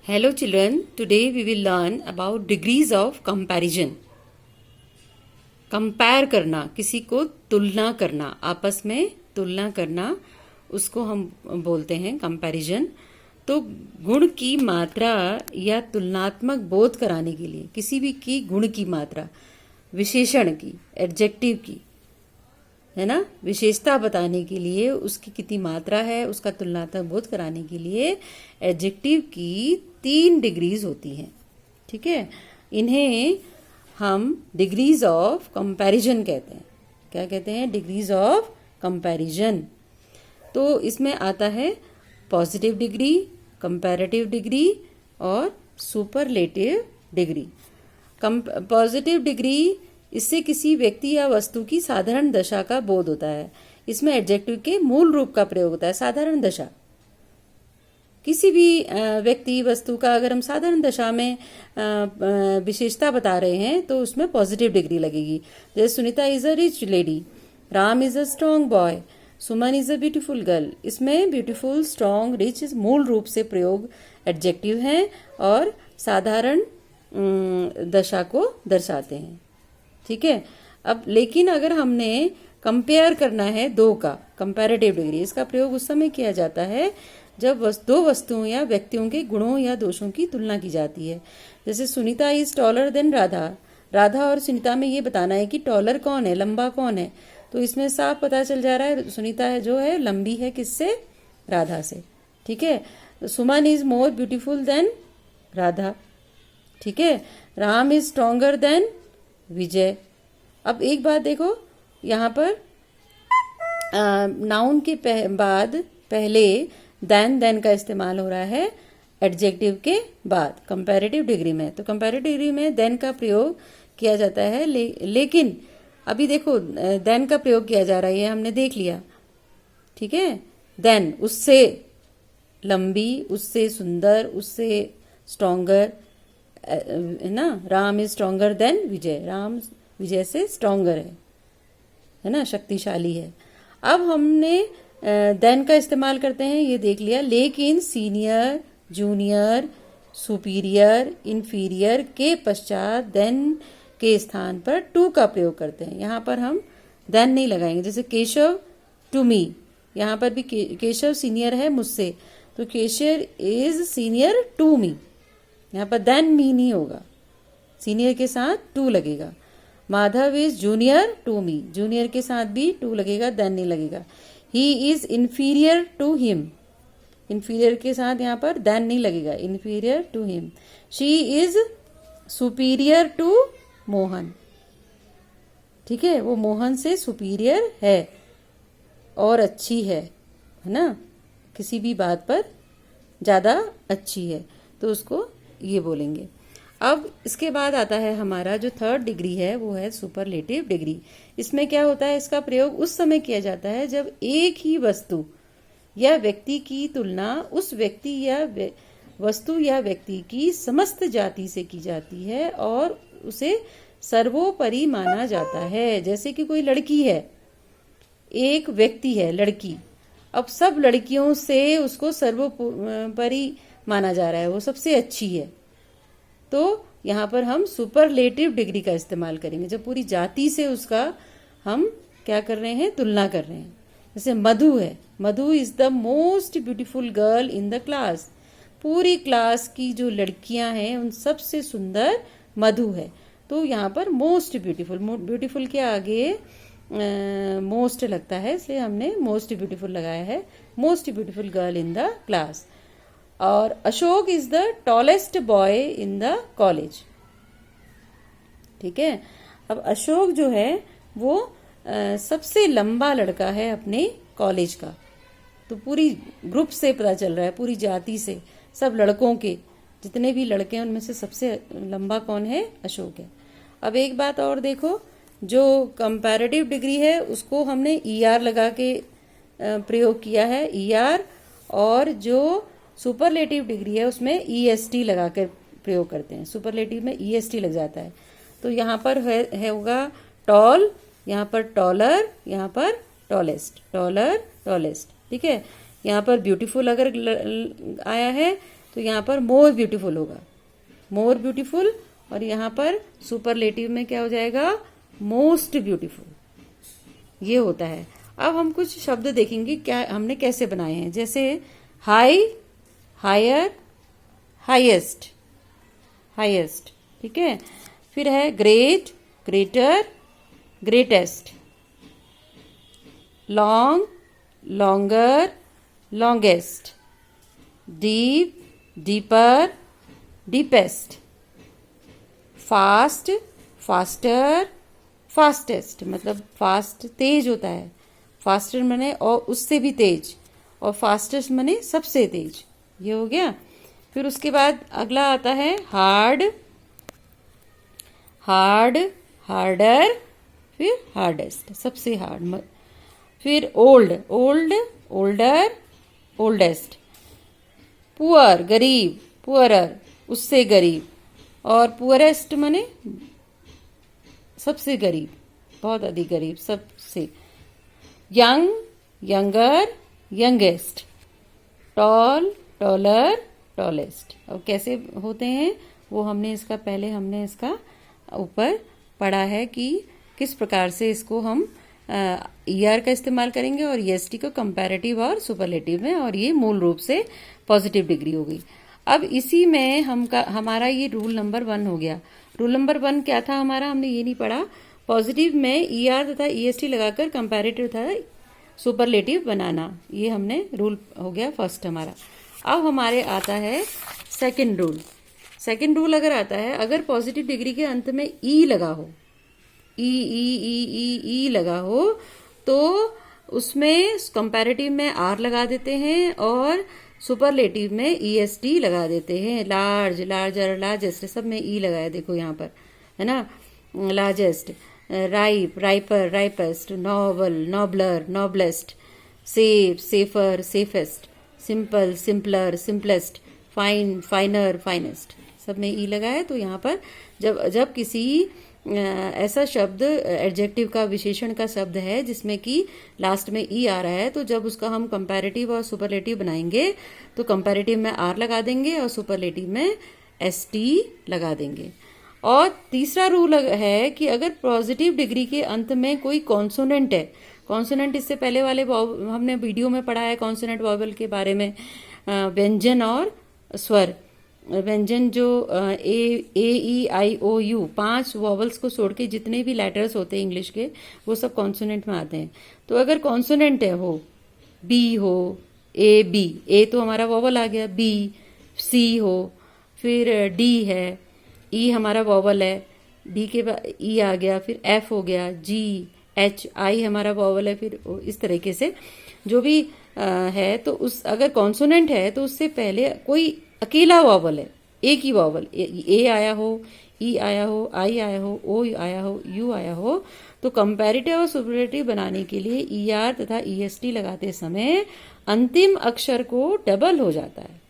Hello children, today we will learn about degrees of comparison. Compare करना, किसी को तुलना करना, आपस में तुलना करना, उसको हम बोलते हैं कंपैरिजन। तो गुण की मात्रा या तुलनात्मक बोध कराने के लिए किसी भी की गुण की मात्रा, विशेषण की, एडजेक्टिव की, है ना, विशेषता बताने के लिए उसकी कितनी मात्रा है, उसका तुलनात्मक बोध कराने के लिए एडजेक्टिव की 3 डिग्रीज होती हैं। ठीक है, इन्हें हम डिग्रीज ऑफ कंपैरिजन कहते हैं। क्या कहते हैं? Degrees of comparison. तो इसमें आता है पॉजिटिव डिग्री, कंपैरेटिव डिग्री और सुपरलेटिव डिग्री। पॉजिटिव डिग्री, इससे किसी व्यक्ति या वस्तु की साधारण दशा का बोध होता है। इसमें एडजेक्टिव के मूल रूप का प्रयोग होता है, साधारण दशा। किसी भी व्यक्ति वस्तु का अगर हम साधारण दशा में विशेषता बता रहे हैं तो उसमें पॉजिटिव डिग्री लगेगी। जैसे Sunita is a rich lady, Ram is a strong boy, Suman is a beautiful girl. इसमें ब्यूटीफुल, स्ट्रॉन्ग, रिच मूल रूप से प्रयोग एडजेक्टिव हैं और साधारण दशा को दर्शाते हैं। ठीक है, अब लेकिन अगर हमने कंपेयर करना है दो का, कंपैरेटिव डिग्री, इसका प्रयोग उस समय किया जाता है जब दो वस्तुओं या व्यक्तियों के गुणों या दोषों की तुलना की जाती है। जैसे Sunita is taller than Radha, Radha और सुनीता में ये बताना है कि टॉलर कौन है, लंबा कौन है। तो इसमें साफ पता चल जा रहा है सुनीता है जो है लंबी है, किससे? राधा से। ठीक है, Suman is more beautiful than Radha. ठीक है, Ram is stronger than Vijay. अब एक बात देखो, यहाँ पर नाउन के बाद पहले देन का इस्तेमाल हो रहा है एडजेक्टिव के बाद कंपैरेटिव डिग्री में। तो कंपैरेटिव डिग्री में देन का प्रयोग किया जाता है, लेकिन अभी देखो देन का प्रयोग किया जा रहा है, ये हमने देख लिया। ठीक है, देन उससे लंबी, उससे सुंदर, उससे स्ट्रॉन्गर, है ना। राम इज स्ट्रॉन्गर देन विजय, राम विजय से स्ट्रॉन्गर है ना, शक्तिशाली है। अब हमने देन का इस्तेमाल करते हैं, ये देख लिया, लेकिन सीनियर, जूनियर, सुपीरियर, इंफीरियर के पश्चात देन के स्थान पर टू का प्रयोग करते हैं। यहाँ पर हम देन नहीं लगाएंगे। जैसे केशव टू मी, यहाँ पर भी केशव सीनियर है मुझसे, तो Keshav is senior to me, यहाँ पर देन मी नहीं होगा, सीनियर के साथ टू लगेगा। Madhav is junior to me, junior के साथ भी टू लगेगा, देन नहीं लगेगा। He is inferior to him, inferior के साथ यहाँ पर देन नहीं लगेगा, inferior to him. She is superior to Mohan. ठीक है, वो मोहन से सुपीरियर है और अच्छी है ना, किसी भी बात पर ज्यादा अच्छी है, तो उसको ये बोलेंगे। अब इसके बाद आता है हमारा जो थर्ड डिग्री है, वो है सुपरलेटिव डिग्री। इसमें क्या होता है? इसका प्रयोग उस समय किया जाता है जब एक ही वस्तु या व्यक्ति की तुलना उस व्यक्ति या वस्तु या व्यक्ति की समस्त जाति से की जाती है और उसे सर्वोपरि माना जाता है। जैसे कि कोई लड़की है, एक व्यक्ति है लड़की, अब सब लड़कियों से उसको सर्वोपरि माना जा रहा है, वो सबसे अच्छी है। तो यहाँ पर हम सुपरलेटिव डिग्री का इस्तेमाल करेंगे जब पूरी जाति से उसका हम क्या कर रहे हैं? तुलना कर रहे हैं। जैसे मधु है, Madhu is the most beautiful girl in the class, पूरी क्लास की जो लड़कियां हैं उन सबसे सुंदर मधु है। तो यहाँ पर मोस्ट ब्यूटीफुल, ब्यूटीफुल के आगे मोस्ट लगता है, इसलिए हमने मोस्ट ब्यूटीफुल लगाया है, most beautiful girl in the class. और Ashok is the tallest boy in the college. ठीक है, अब अशोक जो है वो सबसे लंबा लड़का है अपने कॉलेज का। तो पूरी ग्रुप से पता चल रहा है, पूरी जाति से, सब लड़कों के जितने भी लड़के हैं उनमें से सबसे लंबा कौन है? अशोक है। अब एक बात और देखो, जो कंपैरेटिव डिग्री है उसको हमने ER लगा के प्रयोग किया है, ER, और जो सुपरलेटिव डिग्री है उसमें EST लगा कर प्रयोग करते हैं। सुपरलेटिव में EST लग जाता है। तो यहाँ पर है होगा टॉल, यहाँ पर टॉलर, यहाँ पर टॉलेस्ट, टॉलर, टॉलेस्ट। ठीक है, यहाँ पर ब्यूटीफुल अगर आया है तो यहाँ पर मोर ब्यूटीफुल होगा, मोर ब्यूटीफुल। और यहाँ पर सुपरलेटिव में क्या हो जाएगा, मोस्ट ब्यूटीफुल। ये होता है। अब हम कुछ शब्द देखेंगे क्या हमने कैसे बनाए हैं, जैसे हाई, हायर, हाईएस्ट, हाईएस्ट, ठीक है। फिर है great, greater, greatest, long, longer, longest, deep, deeper, deepest, fast, faster, fastest. मतलब फास्ट तेज होता है, फास्टर माने और उससे भी तेज, और फास्टेस्ट माने सबसे तेज। ये हो गया। फिर उसके बाद अगला आता है हार्ड, हार्ड, हार्डर, फिर हार्डेस्ट, सबसे हार्ड। फिर old, old, older, oldest. Poor, गरीब, पुअरर, उससे गरीब, और पुअरेस्ट माने सबसे गरीब, बहुत अधिक गरीब, सबसे। Young, younger, youngest. Tall, taller, tallest. अब कैसे होते हैं वो हमने इसका ऊपर पढ़ा है कि किस प्रकार से इसको हम ईआर का इस्तेमाल करेंगे और ईएसटी को कंपैरेटिव और सुपरलेटिव में, और ये मूल रूप से पॉजिटिव डिग्री हो गई। अब इसी में हमारा ये रूल नंबर 1 हो गया। रूल नंबर 1 क्या था हमारा, हमने ये नहीं पढ़ा। पॉजिटिव में ईआर तथा ईएसटी लगाकर कंपैरेटिव तथा सुपरलेटिव बनाना, ये हमने रूल हो गया फर्स्ट हमारा। अब हमारे आता है सेकंड रूल। सेकंड रूल अगर आता है, अगर पॉजिटिव डिग्री के अंत में ई लगा हो, ई लगा हो, तो उसमें कंपैरेटिव में आर लगा देते हैं और सुपरलेटिव में ईएसटी लगा देते हैं। लार्ज, लार्जर, लार्जेस्ट, सब में ई लगाया, देखो यहाँ पर है ना। Largest, ripe, riper, ripest, noble, nobler, noblest, safe, safer, safest, simple, simpler, simplest, fine, finer, finest, सब में ई लगाया। तो यहाँ पर जब किसी ऐसा शब्द एडजेक्टिव का, विशेषण का शब्द है जिसमें कि लास्ट में ई आ रहा है, तो जब उसका हम कंपैरेटिव और सुपरलेटिव बनाएंगे तो कंपैरेटिव में आर लगा देंगे और सुपरलेटिव में एसटी लगा देंगे। और तीसरा रूल है कि अगर पॉजिटिव डिग्री के अंत में कोई कॉन्सोनेंट है, कॉन्सोनेंट इससे पहले वाले हमने वीडियो में पढ़ा है कॉन्सोनेंट वॉवल के बारे में, व्यंजन और स्वर। व्यंजन जो ए ई आई ओ यू, 5 वॉवल्स को छोड़ के जितने भी लेटर्स होते हैं इंग्लिश के, वो सब कॉन्सोनेंट में आते हैं। तो अगर कॉन्सोनेंट है, हो बी, हो ए बी, ए तो हमारा वॉवल आ गया, बी, सी हो, फिर डी है, ई हमारा वॉवल है, डी के बाद ई आ गया, फिर एफ हो गया, जी, एच, आई हमारा वॉवल है, फिर इस तरीके से जो भी है। तो उस अगर कॉन्सोनेंट है तो उससे पहले कोई अकेला वॉवल है, एक ही वॉवल, ए आया हो, ई आया हो, आई आया हो, ओ आया हो, यू आया हो, तो कंपैरेटिव और सुपरलेटिव बनाने के लिए ईआर तथा ईएसटी लगाते समय अंतिम अक्षर को डबल हो जाता है।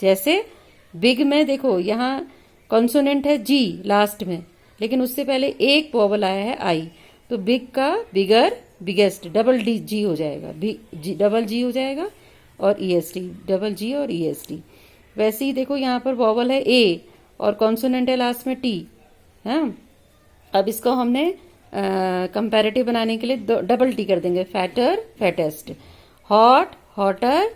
जैसे बिग में देखो, यहाँ कॉन्सोनेंट है जी लास्ट में, लेकिन उससे पहले एक वॉवल आया है आई, तो बिग का बिगर, बिगेस्ट, डबल डी जी हो जाएगा, डबल जी हो जाएगा, और ईएसटी, डबल जी और ईएसटी। वैसे ही देखो यहाँ पर वॉवल है ए और कॉन्सोनेंट है लास्ट में टी, है। अब इसको हमने कंपैरेटिव बनाने के लिए डबल टी कर देंगे, fatter, fattest, hot, hotter,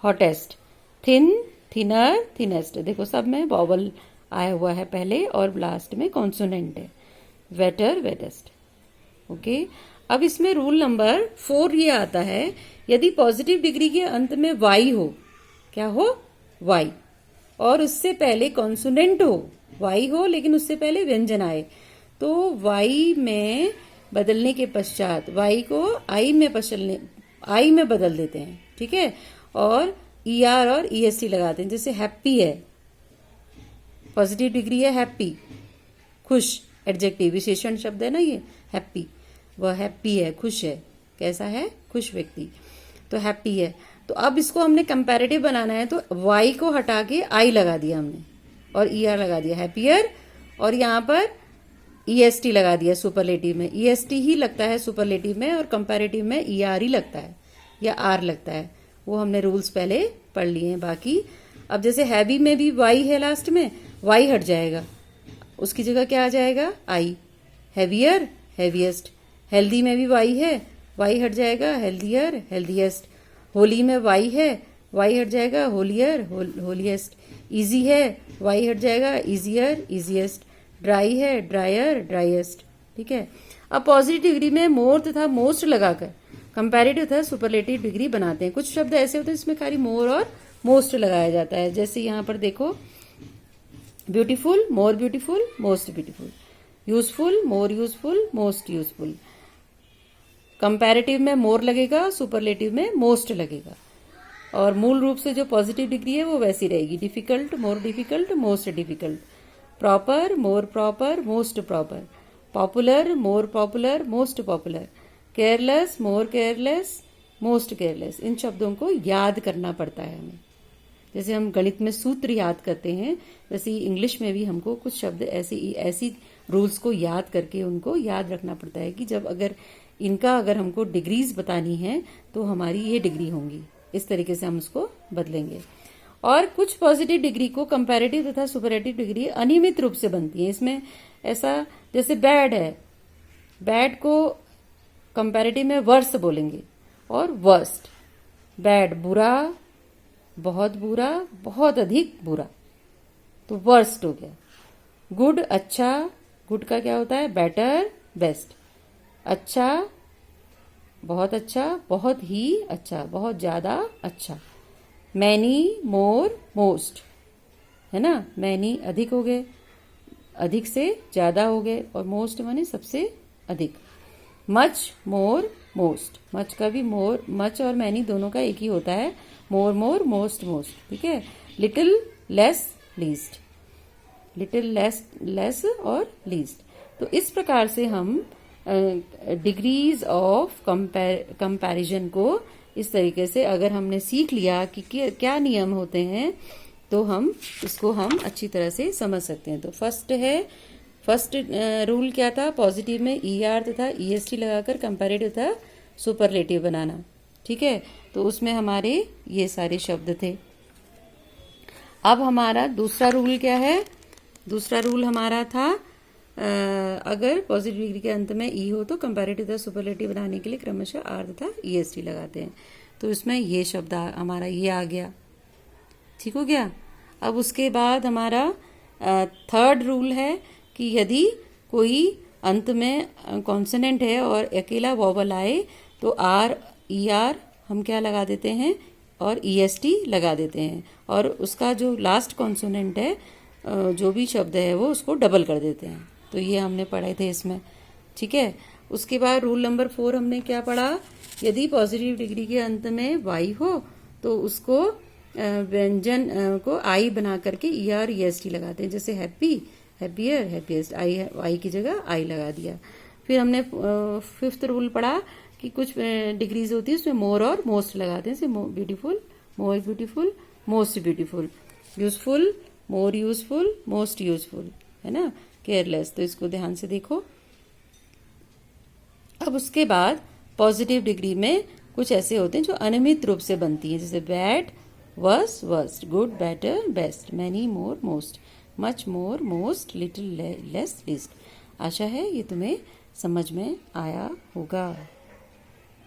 hottest, thin, thinner, thinnest. देखो सब में वॉवल आया हुआ है पहले और लास्ट में कॉन्सोनेंट है, वेटर, वेटेस्ट। ओके। अब इसमें रूल नंबर 4 ये आता है, यदि पॉजिटिव डिग्री के अंत में वाई हो, क्या हो, वाई, और उससे पहले कॉन्सोनेंट हो, वाई हो लेकिन उससे पहले व्यंजन आए, तो वाई में बदलने के पश्चात वाई को आई में बदल देते हैं, ठीक है, और ईआर और ईएसटी लगाते हैं। जैसे हैप्पी है, पॉजिटिव डिग्री है हैप्पी, खुश, एडजेक्टिव विशेषण शब्द है ना ये, हैप्पी, वह हैप्पी है, खुश है, कैसा है, खुश व्यक्ति, तो हैप्पी है। तो अब इसको हमने कंपैरेटिव बनाना है, तो वाई को हटा के आई लगा दिया हमने और ईआर लगा दिया, हैप्पियर, और यहाँ पर ईएसटी लगा दिया सुपरलेटिव में। ईएसटी ही लगता है सुपरलेटिव में और कंपैरेटिव में ईआर ही लगता है या आर लगता है, वो हमने रूल्स पहले पढ़ लिए हैं। बाकी अब जैसे हैवी में भी वाई है लास्ट में, वाई हट जाएगा, उसकी जगह क्या आ जाएगा, आई। Heavier, heaviest. हेल्दी में भी वाई है, वाई हट जाएगा, हेल्दियर, हेल्दीएस्ट। होली में वाई है, वाई हट जाएगा, होलियर, होलीएस्ट। इजी है, वाई हट जाएगा, इजियर, इजीएस्ट। ड्राई है, ड्रायर, ड्राइएस्ट। ठीक है। अब पॉजिटिव डिग्री में मोर तथा मोस्ट लगाकर कंपैरेटिव तथा सुपरलेटिव डिग्री बनाते हैं। कुछ शब्द ऐसे होते हैं जिसमें खाली मोर और मोस्ट लगाया जाता है, जैसे यहां पर देखो, beautiful, more beautiful, most beautiful. Useful, more useful, most useful. Comparative में मोर लगेगा, सुपरलेटिव में मोस्ट लगेगा। और मूल रूप से जो पॉजिटिव डिग्री है वो वैसी रहेगी, difficult, more difficult, most difficult. Proper, more proper, most proper. Popular, more popular, most popular. Careless, more careless, most careless. इन शब्दों को याद करना पड़ता है हमें, जैसे हम गणित में सूत्र याद करते हैं, वैसे इंग्लिश में भी हमको कुछ शब्द ऐसी रूल्स को याद करके उनको याद रखना पड़ता है कि जब अगर हमको डिग्रीज बतानी है तो हमारी ये डिग्री होंगी, इस तरीके से हम उसको बदलेंगे। और कुछ पॉजिटिव डिग्री को कंपैरेटिव तथा सुपरलेटिव डिग्री अनियमित रूप से बनती है। इसमें ऐसा, जैसे बैड है, बैड को कंपैरेटिव में वर्स बोलेंगे, और वर्स्ट। बैड बुरा, बहुत बुरा, बहुत अधिक बुरा, तो वर्स्ट हो गया। गुड अच्छा, गुड का क्या होता है, बेटर, बेस्ट। अच्छा, बहुत ही अच्छा, बहुत ज्यादा अच्छा। मैनी, मोर, मोस्ट, है ना। मैनी अधिक हो गए, अधिक से ज्यादा हो गए, और मोस्ट माने सबसे अधिक। Much, more, most. मच का भी मच और मैनी दोनों का एक ही होता है, मोर मोर, मोस्ट मोस्ट। ठीक है। Little, less, least. Little, less और लीस्ट। तो इस प्रकार से हम डिग्रीज ऑफ कंपैरिजन को इस तरीके से अगर हमने सीख लिया कि क्या नियम होते हैं, तो हम इसको अच्छी तरह से समझ सकते हैं। तो फर्स्ट रूल क्या था, पॉजिटिव में ER तथा EST लगाकर कंपैरेटिव तथा सुपरलेटिव बनाना। ठीक है। तो उसमें हमारे ये सारे शब्द थे। अब हमारा दूसरा रूल क्या है, दूसरा रूल हमारा था अगर पॉजिटिव डिग्री के अंत में E हो तो कंपैरेटिव तथा सुपरलेटिव बनाने के लिए क्रमशः R तथा EST लगाते हैं। तो इसमें ये शब्द हमारा ये आ गया। ठीक हो गया। अब उसके बाद हमारा थर्ड रूल है कि यदि कोई अंत में कॉन्सोनेंट है और अकेला वॉवल आए तो ER हम क्या लगा देते हैं, और EST लगा देते हैं, और उसका जो लास्ट कॉन्सोनेंट है, जो भी शब्द है वो उसको डबल कर देते हैं। तो ये हमने पढ़े थे इसमें। ठीक है। उसके बाद रूल नंबर 4 हमने क्या पढ़ा, यदि पॉजिटिव डिग्री के अंत में Y हो तो उसको व्यंजन को I बना करके ER EST लगाते हैं, जैसे हैप्पी, हैप्पियर, हैप्पीएस्ट। आई की जगह I लगा दिया। फिर हमने 5th रूल पढ़ा कि कुछ डिग्रीज होती है उसमें मोर और मोस्ट लगाते हैं, जैसे beautiful, more beautiful, most beautiful. Useful, more useful, most useful, है ना। केयरलेस, तो इसको ध्यान से देखो। अब उसके बाद पॉजिटिव डिग्री में कुछ ऐसे होते हैं जो अनियमित रूप से बनती हैं, जैसे bad, worse, worst. Good, better, best. Many, more, most. Much, more, most. Little, less, least. आशा है ये तुम्हें समझ में आया होगा।